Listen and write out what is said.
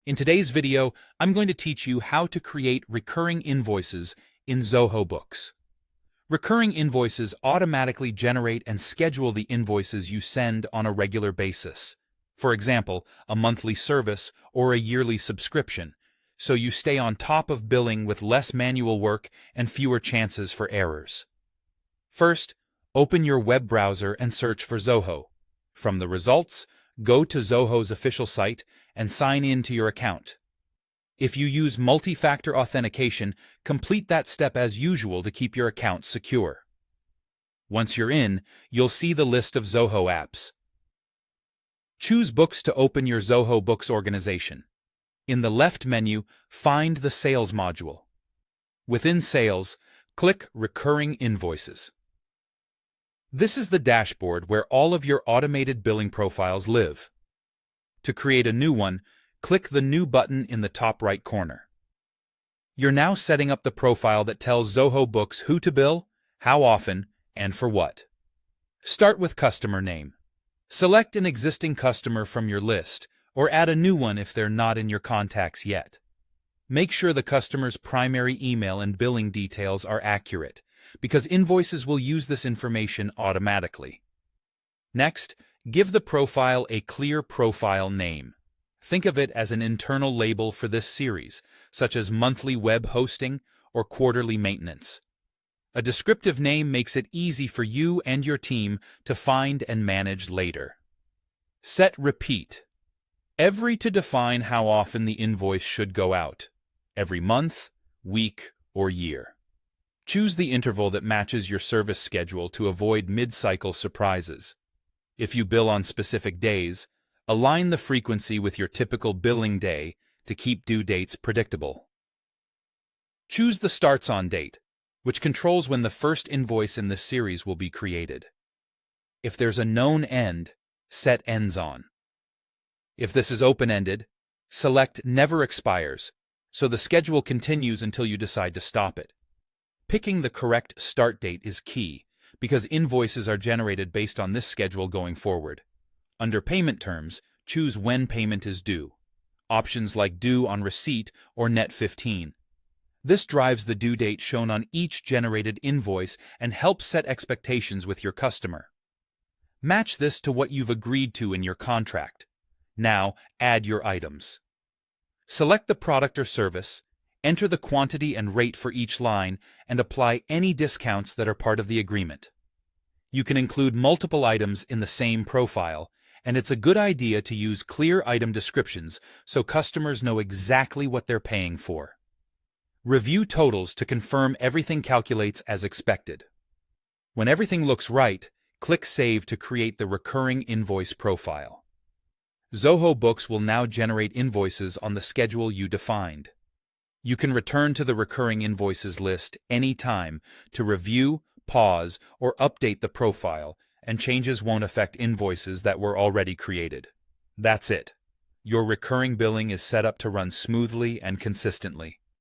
In today's video, I'm going to teach you how to create recurring invoices in Zoho Books. Recurring invoices automatically generate and schedule the invoices you send on a regular basis. For example, a monthly service or a yearly subscription, so you stay on top of billing with less manual work and fewer chances for errors. First, open your web browser and search for Zoho. From the results, go to Zoho's official site and sign in to your account. If you use multi-factor authentication, complete that step as usual to keep your account secure. Once you're in, you'll see the list of Zoho apps. Choose Books to open your Zoho Books organization. In the left menu, find the Sales module. Within Sales, click Recurring Invoices. This is the dashboard where all of your automated billing profiles live. To create a new one, click the New button in the top right corner. You're now setting up the profile that tells Zoho Books who to bill, how often, and for what. Start with customer name. Select an existing customer from your list, or add a new one if they're not in your contacts yet. Make sure the customer's primary email and billing details are accurate, because invoices will use this information automatically. Next, give the profile a clear profile name. Think of it as an internal label for this series, such as monthly web hosting or quarterly maintenance. A descriptive name makes it easy for you and your team to find and manage later. Set Repeat. Every to define how often the invoice should go out. Every month, week, or year. Choose the interval that matches your service schedule to avoid mid-cycle surprises. If you bill on specific days, align the frequency with your typical billing day to keep due dates predictable. Choose the Starts On date, which controls when the first invoice in this series will be created. If there's a known end, set Ends On. If this is open-ended, select Never Expires, so the schedule continues until you decide to stop it. Picking the correct start date is key, because invoices are generated based on this schedule going forward. Under Payment Terms, choose when payment is due. Options like Due on Receipt or Net 15. This drives the due date shown on each generated invoice and helps set expectations with your customer. Match this to what you've agreed to in your contract. Now, add your items. Select the product or service, enter the quantity and rate for each line, and apply any discounts that are part of the agreement. You can include multiple items in the same profile, and it's a good idea to use clear item descriptions so customers know exactly what they're paying for. Review totals to confirm everything calculates as expected. When everything looks right, click Save to create the recurring invoice profile. Zoho Books will now generate invoices on the schedule you defined. You can return to the recurring invoices list anytime to review, pause, or update the profile, and changes won't affect invoices that were already created. That's it. Your recurring billing is set up to run smoothly and consistently.